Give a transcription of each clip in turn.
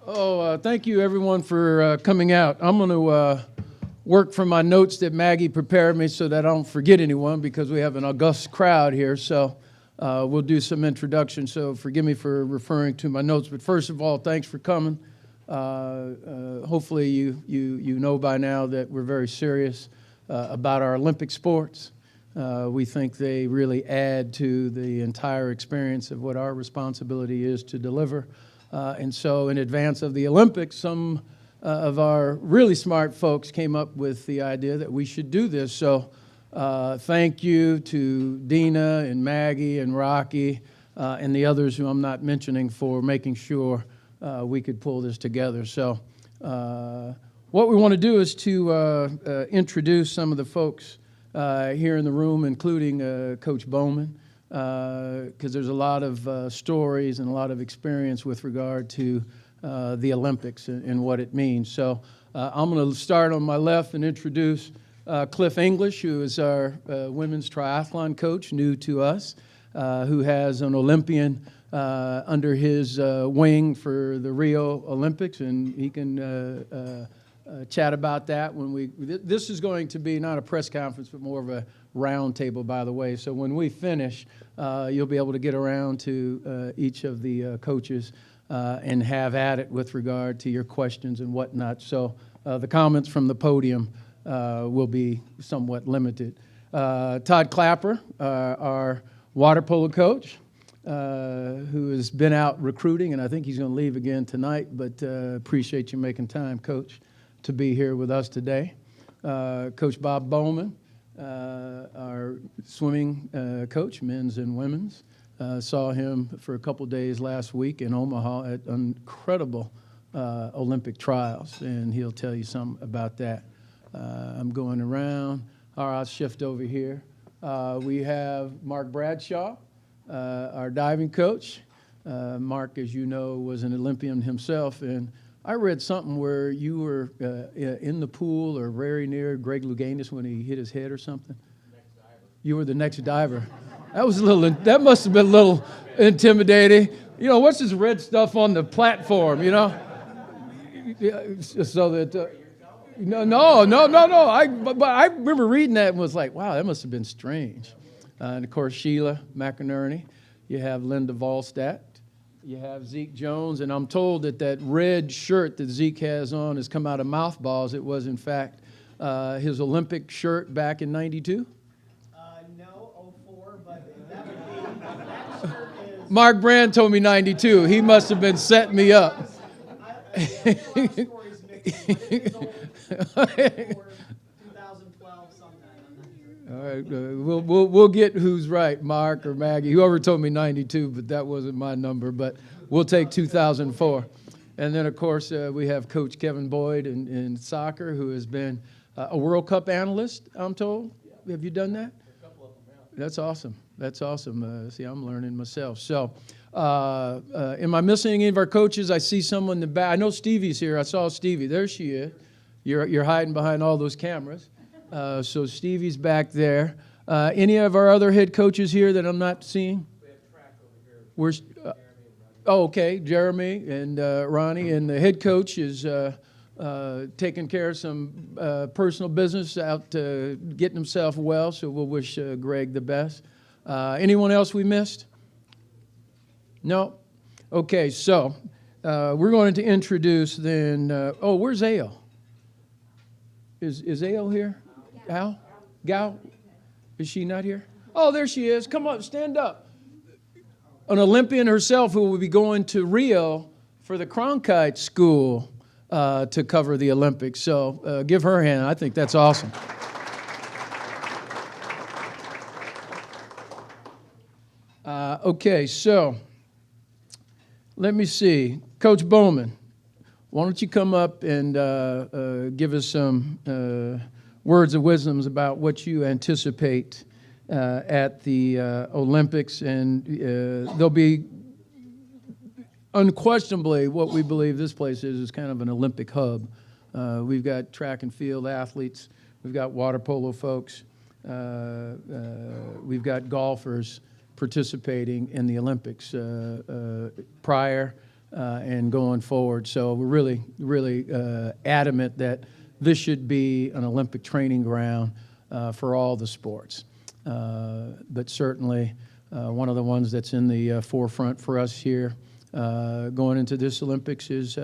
Thank you, everyone, for coming out. I'm going to work from my notes that Maggie prepared me so that I don't forget anyone because we have an august crowd here. So we'll do some introduction. So forgive me for referring to my notes. But first of all, thanks for coming. Hopefully you know by now that we're very serious about our Olympic sports. We think they really add to the entire experience of what our responsibility is to deliver. And so in advance of the Olympics, some of our really smart folks came up with the idea that we should do this. So thank you to Dina and Maggie and Rocky and the others who I'm not mentioning for making sure we could pull this together. So what we want to do is to introduce some of the folks here in the room, including Coach Bowman, because there's a lot of stories and a lot of experience with regard to the Olympics and what it means. So I'm going to start on my left and introduce Cliff English, who is our women's triathlon coach, new to us, who has an Olympian under his wing for the Rio Olympics, and he can chat about that when we. This is going to be not a press conference, but more of a round table, by the way. So when we finish, you'll be able to get around to each of the coaches and have at it with regard to your questions and whatnot. So the comments from the podium will be somewhat limited. Todd Clapper, our water polo coach, who has been out recruiting, and I think he's going to leave again tonight, but appreciate you making time, Coach, to be here with us today. Coach Bob Bowman, our swimming coach, men's and women's. Saw him for a couple days last week in Omaha at incredible Olympic trials, and he'll tell you something about that. I'm going around. All right, I'll shift over here. We have Mark Bradshaw, our diving coach. Mark, as you know, was an Olympian himself, and I read something where you were in the pool or very near Greg Louganis when he hit his head or something. Next diver. You were the next diver. That was a little. That must have been a little intimidating. You know, what's this red stuff on the platform? You know, so that. No. But I remember reading that and was like, wow, that must have been strange. And of course, Sheila McInerney. You have Linda Volstadt. You have Zeke Jones, and I'm told that that red shirt that Zeke has on has come out of Mouthballs. It was, in fact, his Olympic shirt back in '92? No, 04, but that shirt is... Mark Brand told me '92. He must have been setting me up. Stories mixed up. It's old. 2012 sometime. I'm not sure. All right, we'll get who's right, Mark or Maggie. Whoever told me '92, but that wasn't my number. But we'll take 2004. And then, of course, we have Coach Kevin Boyd in soccer, who has been a World Cup analyst, I'm told. Have you done that? A couple of them, yeah. That's awesome. That's awesome. See, I'm learning myself. So am I missing any of our coaches? I see someone in the back. I know Stevie's here. I saw Stevie. There she is. You're hiding behind all those cameras. So Stevie's back there. Any of our other head coaches here that I'm not seeing? We have track over here. Where's? Okay, Jeremy and Ronnie, and the head coach is taking care of some personal business out getting himself well. So we'll wish Greg the best. Anyone else we missed? No. Okay, so we're going to introduce then. Where's Ale? Is Ale here? Al? Gal? Is she not here? Oh, there she is. Come on, stand up. An Olympian herself who will be going to Rio for the Cronkite School to cover the Olympics. So give her a hand. I think that's awesome. Okay, so let me see. Coach Bowman, why don't you come up and give us some words of wisdom about what you anticipate at the Olympics, and there'll be unquestionably what we believe this place is kind of an Olympic hub. We've got track and field athletes, we've got water polo folks, we've got golfers participating in the Olympics. Prior and going forward. So we're really, really adamant that this should be an Olympic training ground for all the sports. But certainly one of the ones that's in the forefront for us here going into this Olympics is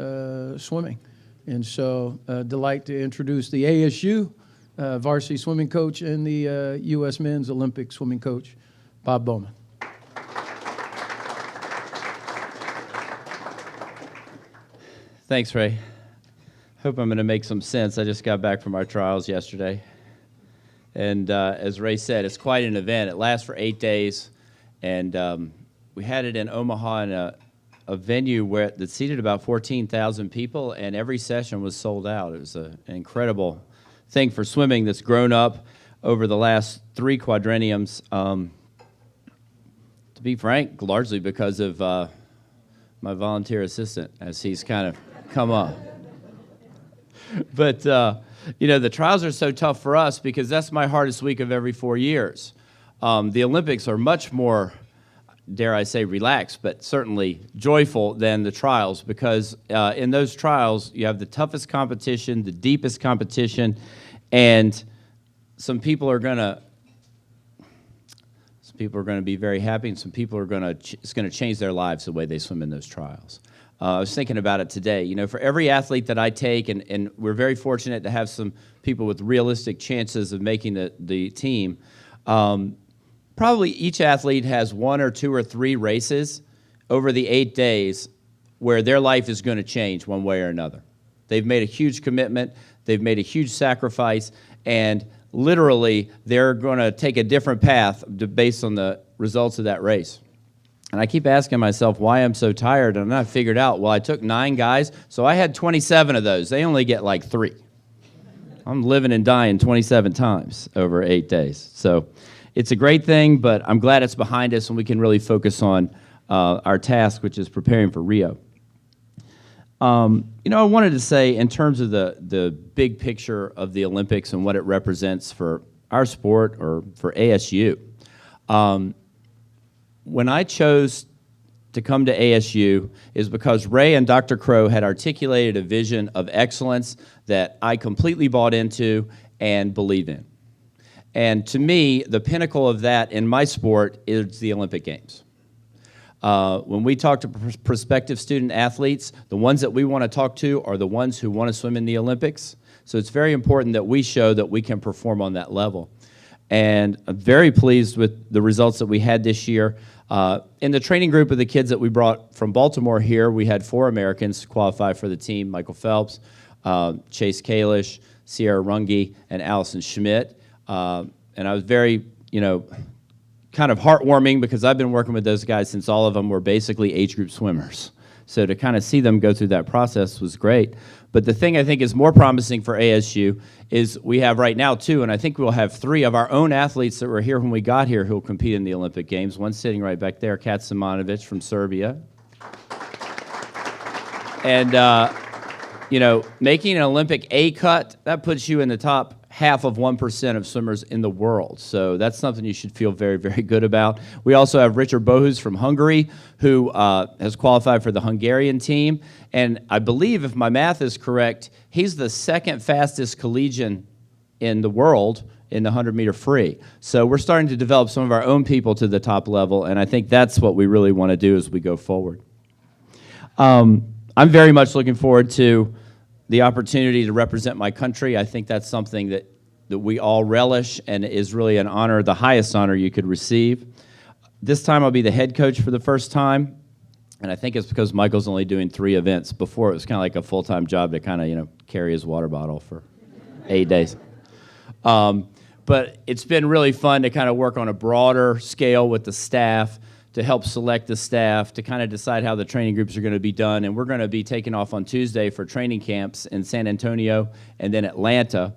swimming. And so delight to introduce the ASU varsity swimming coach and the U.S. men's Olympic swimming coach, Bob Bowman. Thanks, Ray. Hope I'm going to make some sense. I just got back from our trials yesterday. And as Ray said, it's quite an event. It lasts for 8 days. And we had it in Omaha in a venue that seated about 14,000 people, and every session was sold out. It was an incredible thing for swimming that's grown up over the last 3 quadrenniums. To be frank, largely because of my volunteer assistant, as he's kind of come up. But, the trials are so tough for us because that's my hardest week of every 4 years. The Olympics are much more, dare I say, relaxed, but certainly joyful than the trials because in those trials, you have the toughest competition, the deepest competition, and some people are going to be very happy, and some people are it's going to change their lives the way they swim in those trials. I was thinking about it today. For every athlete that I take, and we're very fortunate to have some people with realistic chances of making the team, probably each athlete has 1 or 2 or 3 races over the 8 days where their life is going to change one way or another. They've made a huge commitment, they've made a huge sacrifice, and literally they're going to take a different path based on the results of that race. And I keep asking myself why I'm so tired, and I figured out, well, I took 9 guys, so I had 27 of those. They only get like 3. I'm living and dying 27 times over 8 days. So it's a great thing, but I'm glad it's behind us and we can really focus on our task, which is preparing for Rio. I wanted to say in terms of the big picture of the Olympics and what it represents for our sport or for ASU. When I chose to come to ASU is because Ray and Dr. Crow had articulated a vision of excellence that I completely bought into and believe in. And to me, the pinnacle of that in my sport is the Olympic Games. When we talk to prospective student athletes, the ones that we want to talk to are the ones who want to swim in the Olympics. So it's very important that we show that we can perform on that level. And I'm very pleased with the results that we had this year. In the training group of the kids that we brought from Baltimore here, we had 4 Americans qualify for the team: Michael Phelps, Chase Kalish, Sierra Runge, and Allison Schmidt. And I was very, kind of heartwarming because I've been working with those guys since all of them were basically age group swimmers. So to kind of see them go through that process was great. But the thing I think is more promising for ASU is we have right now 2, and I think we'll have 3 of our own athletes that were here when we got here who will compete in the Olympic Games. One sitting right back there, Kat Simonovic from Serbia. And, making an Olympic A cut, that puts you in the top half of 1% of swimmers in the world. So that's something you should feel very, very good about. We also have Richard Bohus from Hungary, who has qualified for the Hungarian team. And I believe, if my math is correct, he's the 2nd fastest collegian in the world in the 100-meter free. So we're starting to develop some of our own people to the top level, and I think that's what we really want to do as we go forward. I'm very much looking forward to the opportunity to represent my country. I think that's something that we all relish and is really an honor, the highest honor you could receive. This time I'll be the head coach for the first time, and I think it's because Michael's only doing 3 events. Before, it was kind of like a full-time job to kind of, carry his water bottle for 8 days. But it's been really fun to kind of work on a broader scale with the staff, to help select the staff, to kind of decide how the training groups are going to be done. And we're going to be taking off on Tuesday for training camps in San Antonio and then Atlanta,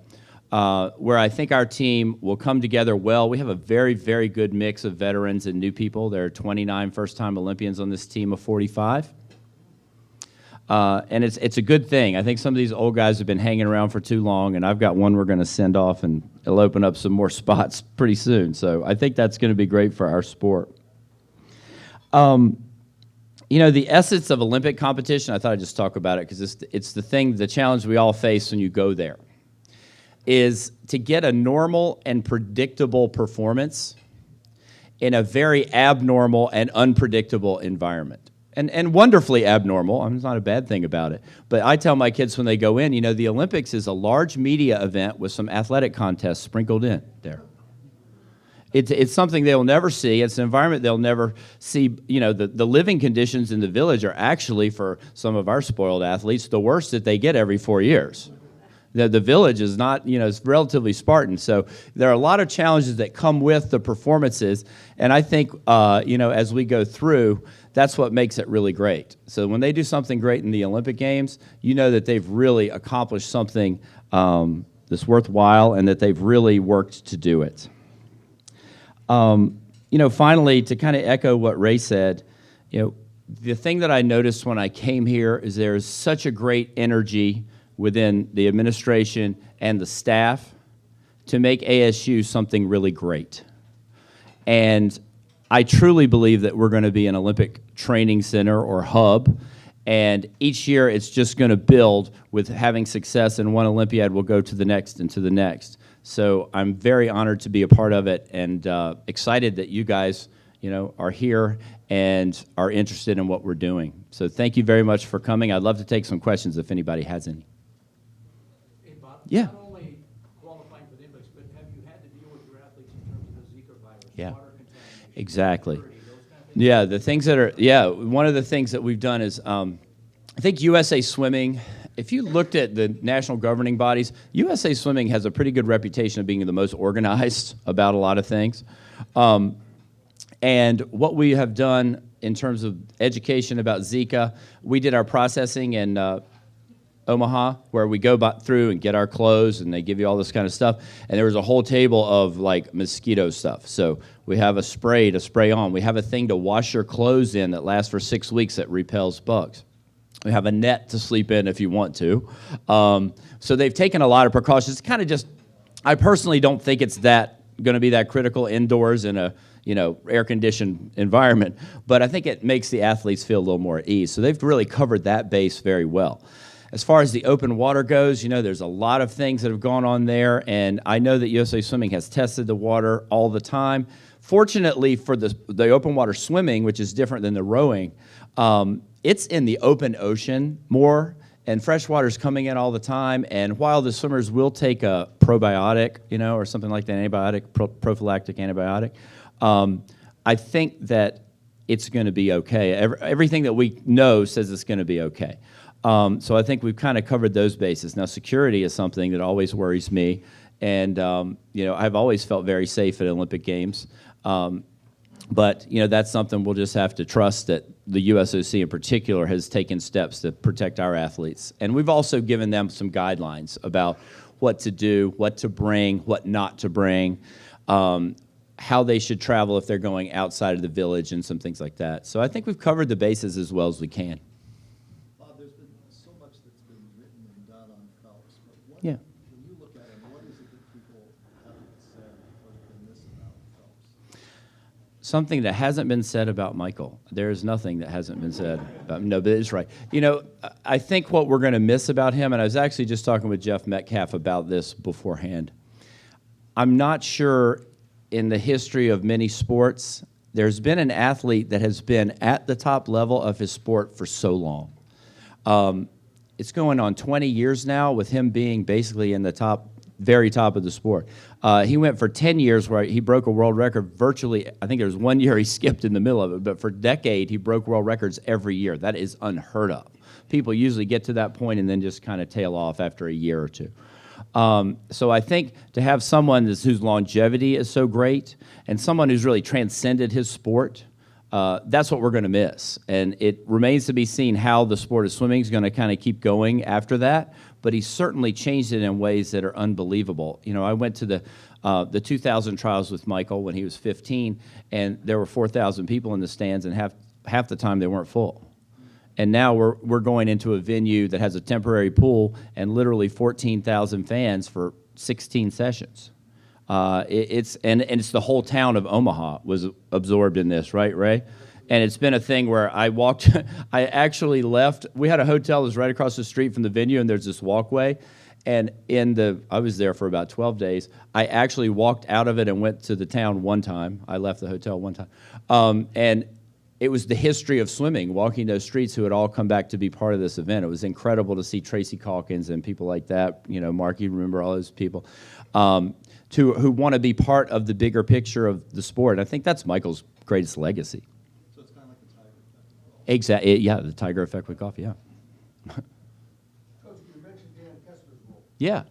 where I think our team will come together well. We have a very, very good mix of veterans and new people. There are 29 first-time Olympians on this team of 45. And it's a good thing. I think some of these old guys have been hanging around for too long, and I've got one we're going to send off, and it'll open up some more spots pretty soon. So I think that's going to be great for our sport. You know, the essence of Olympic competition, I thought I'd just talk about it because it's the thing, the challenge we all face when you go there, is to get a normal and predictable performance in a very abnormal and unpredictable environment. And wonderfully abnormal. I mean, it's not a bad thing about it. But I tell my kids when they go in, you know, the Olympics is a large media event with some athletic contests sprinkled in there. It's something they'll never see. It's an environment they'll never see. You know, the living conditions in the village are actually, for some of our spoiled athletes, the worst that they get every 4 years. The village is not, you know, it's relatively Spartan. So there are a lot of challenges that come with the performances. And I think, you know, as we go through, that's what makes it really great. So when they do something great in the Olympic Games, you know that they've really accomplished something that's worthwhile and that they've really worked to do it. You know, finally, to kind of echo what Ray said, you know, the thing that I noticed when I came here is there's such a great energy within the administration and the staff to make ASU something really great. And I truly believe that we're going to be an Olympic training center or hub, and each year it's just going to build with having success, and one Olympiad will go to the next and to the next. So I'm very honored to be a part of it, and excited that you guys, you know, are here and are interested in what we're doing. So thank you very much for coming. I'd love to take some questions if anybody has any. Hey, Bob, Yeah. not only qualifying for the Olympics, but have you had to deal with your athletes in terms of the Zika virus, Yeah. water contamination, Exactly. purity, those kind of things? Yeah, the things that are, yeah, one of the things that we've done is, I think USA Swimming, if you looked at the national governing bodies, USA Swimming has a pretty good reputation of being the most organized about a lot of things. And what we have done in terms of education about Zika, we did our processing in Omaha, where we go through and get our clothes, and they give you all this kind of stuff. And there was a whole table of like mosquito stuff. So we have a spray to spray on. We have a thing to wash your clothes in that lasts for 6 weeks that repels bugs. We have a net to sleep in if you want to. So they've taken a lot of precautions. It's kind of just, I personally don't think it's that going to be that critical indoors in a, you know, air-conditioned environment, but I think it makes the athletes feel a little more at ease. So they've really covered that base very well. As far as the open water goes, you know, there's a lot of things that have gone on there, and I know that USA Swimming has tested the water all the time. Fortunately for the open water swimming, which is different than the rowing, it's in the open ocean more, and fresh water's coming in all the time. And while the swimmers will take a probiotic, you know, or something like that, antibiotic, prophylactic antibiotic, I think that it's going to be okay. Everything that we know says it's going to be okay. So I think we've kind of covered those bases. Now, security is something that always worries me, and you know, I've always felt very safe at Olympic Games. But, you know, that's something we'll just have to trust that the USOC in particular has taken steps to protect our athletes. And we've also given them some guidelines about what to do, what to bring, what not to bring, how they should travel if they're going outside of the village and some things like that. So I think we've covered the bases as well as we can. Bob, there's been so much that's been written and done on Phelps, but Yeah. when you look at him, what is it that people haven't said or been missing about Phelps? Something that hasn't been said about Michael. There is nothing that hasn't been said about him. No, but it's right. You know, I think what we're going to miss about him, and I was actually just talking with Jeff Metcalf about this beforehand, I'm not sure in the history of many sports, there's been an athlete that has been at the top level of his sport for so long. It's going on 20 years now with him being basically in the top, very top of the sport. He went for 10 years where he broke a world record virtually. I think there was 1 year he skipped in the middle of it, but for a decade he broke world records every year. That is unheard of. People usually get to that point and then just kind of tail off after a year or two. So I think to have someone whose longevity is so great and someone who's really transcended his sport, that's what we're going to miss. And it remains to be seen how the sport of swimming is going to kind of keep going after that. But he certainly changed it in ways that are unbelievable. You know, I went to the 2000 trials with Michael when he was 15, and there were 4,000 people in the stands, and half the time they weren't full. And now we're going into a venue that has a temporary pool and literally 14,000 fans for 16 sessions. It's the whole town of Omaha was absorbed in this, right, Ray? And it's been a thing where I walked, I actually left. We had a hotel that was right across the street from the venue, and there's this walkway. And I was there for about 12 days. I actually walked out of it and went to the town one time. I left the hotel one time. And it was the history of swimming, walking those streets, who had all come back to be part of this event. It was incredible to see Tracy Calkins and people like that. You know, Mark, you remember all those people, who want to be part of the bigger picture of the sport. I think that's Michael's greatest legacy. So it's kind of like the Tiger effect. Exactly. Yeah, the Tiger effect with golf. Yeah. Coach, you mentioned Dan Kessler's role. Yeah.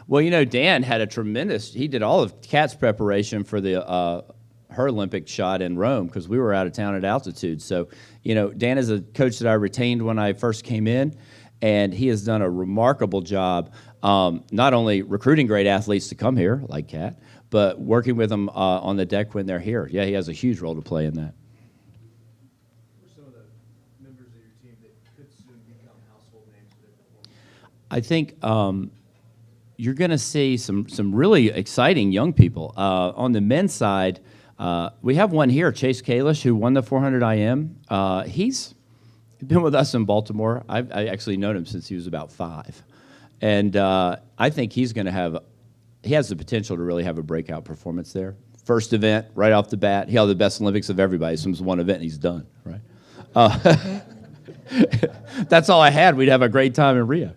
Well, you know, Dan had a tremendous, he did all of Kat's preparation for the her Olympic shot in Rome, because we were out of town at altitude. So, you know, Dan is a coach that I retained when I first came in, and he has done a remarkable job, not only recruiting great athletes to come here, like Kat, but working with them on the deck when they're here. Yeah, he has a huge role to play in that. Who are some of the members of your team that could soon become household names for their performance? I think you're going to see some really exciting young people. On the men's side, we have one here, Chase Kalish, who won the 400 IM. He's been with us in Baltimore. I actually known him since he was about 5. And I think he has the potential to really have a breakout performance there. First event, right off the bat, he had the best Olympics of everybody. Swims one event, and he's done, right? That's all I had. We'd have a great time in Rio.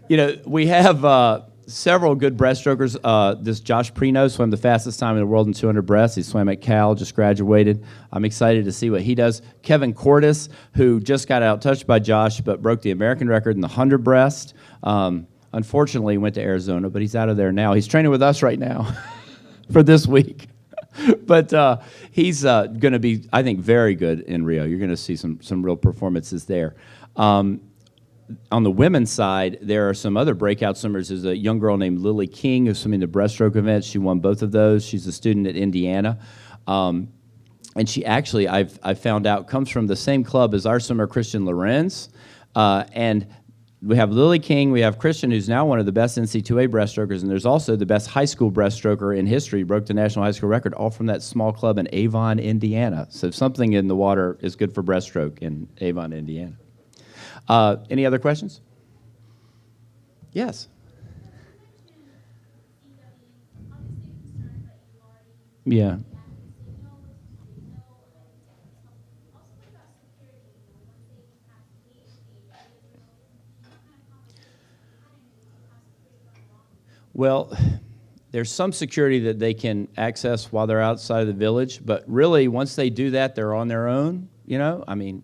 You know, we have several good breaststrokers. This Josh Prino swam the fastest time in the world in 200 breasts. He swam at Cal, just graduated. I'm excited to see what he does. Kevin Cordes, who just got out-touched by Josh, but broke the American record in the 100 breast. Unfortunately, he went to Arizona, but he's out of there now. He's training with us right now for this week. But he's going to be, I think, very good in Rio. You're going to see some real performances there. On the women's side, there are some other breakout swimmers. There's a young girl named Lily King who's swimming the breaststroke event. She won both of those. She's a student at Indiana. And she actually, I've found out, comes from the same club as our swimmer, Christian Lorenz. And we have Lily King, we have Christian, who's now one of the best NC2A breaststrokers, and there's also the best high school breaststroker in history, broke the national high school record, all from that small club in Avon, Indiana. So something in the water is good for breaststroke in Avon, Indiana. Any other questions? Yes. Yeah. Well, there's some security that they can access while they're outside of the village, but really, once they do that, they're on their own, you know? I mean,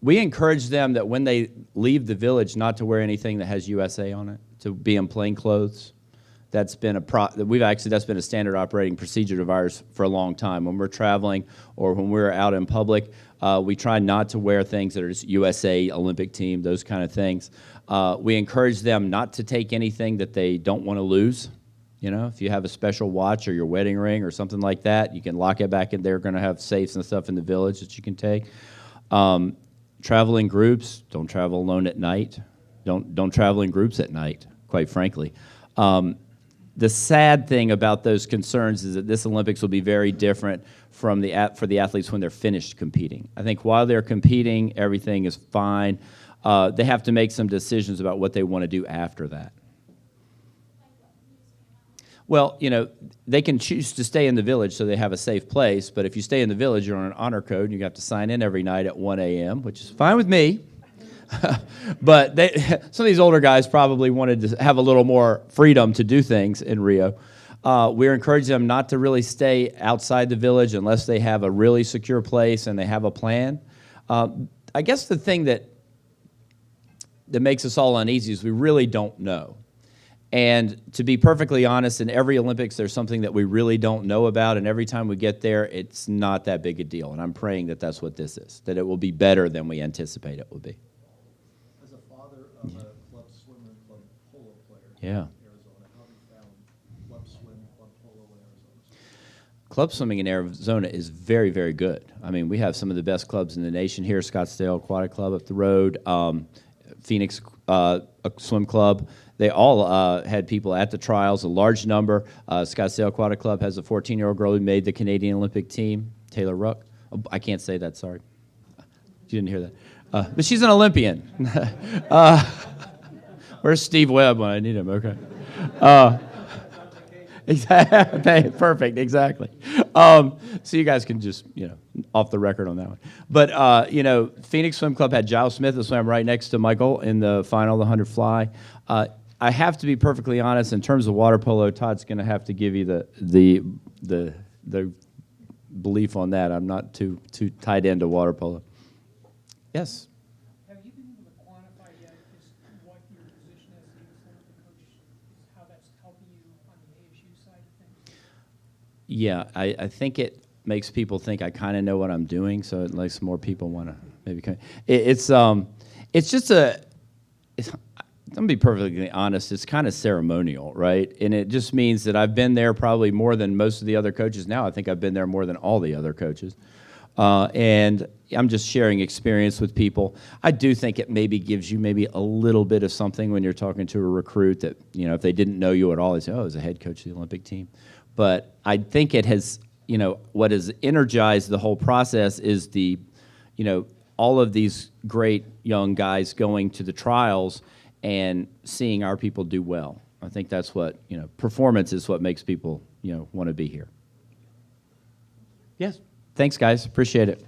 we encourage them that when they leave the village not to wear anything that has USA on it, to be in plain clothes. That's been that's been a standard operating procedure of ours for a long time. When we're traveling or when we're out in public, we try not to wear things that are just USA, Olympic team, those kind of things. We encourage them not to take anything that they don't want to lose. You know, if you have a special watch or your wedding ring or something like that, you can lock it back in. They're going to have safes and stuff in the village that you can take. Travel in groups. Don't travel alone at night. Don't travel in groups at night, quite frankly. The sad thing about those concerns is that this Olympics will be very different from for the athletes when they're finished competing. I think while they're competing, everything is fine. They have to make some decisions about what they want to do after that. Well, you know, they can choose to stay in the village so they have a safe place, but if you stay in the village, you're on an honor code, and you have to sign in every night at 1 a.m., which is fine with me. But some of these older guys probably wanted to have a little more freedom to do things in Rio. We're encouraging them not to really stay outside the village unless they have a really secure place and they have a plan. I guess the thing that makes us all uneasy is we really don't know. And to be perfectly honest, in every Olympics, there's something that we really don't know about, and every time we get there, it's not that big a deal. And I'm praying that that's what this is, that it will be better than we anticipate it will be. As a father of a club swimmer and club polo player Yeah. in Arizona, how have you found club swim, club polo in Arizona? Club swimming in Arizona is very, very good. I mean, we have some of the best clubs in the nation here, Scottsdale Aquatic Club up the road, Phoenix Swim Club. They all had people at the trials, a large number. Scottsdale Aquatic Club has a 14-year-old girl who made the Canadian Olympic team. Taylor Ruck. Oh, I can't say that, sorry. You didn't hear that. But she's an Olympian. Where's Steve Webb when I need him? Okay. Exactly. Perfect. Exactly. So you guys can just, off the record on that one. But, Phoenix Swim Club had Giles Smith, who swam right next to Michael in the final, the 100 fly. I have to be perfectly honest, in terms of water polo, Todd's going to have to give you the belief on that. I'm not too tied into water polo. Yes? Have you been able to quantify yet just what your position as the youth Olympic coach, how that's helping you on the ASU side of things? Yeah, I think it makes people think I kind of know what I'm doing, so it makes more people want to maybe come. It's just I'm gonna be perfectly honest, it's kind of ceremonial, right? And it just means that I've been there probably more than most of the other coaches now. I think I've been there more than all the other coaches. And I'm just sharing experience with people. I do think it maybe gives you maybe a little bit of something when you're talking to a recruit that, if they didn't know you at all, they say, oh, as a head coach of the Olympic team. But I think it has, what has energized the whole process is the, all of these great young guys going to the trials and seeing our people do well. I think that's what, performance is what makes people, want to be here. Yes. Thanks, guys. Appreciate it.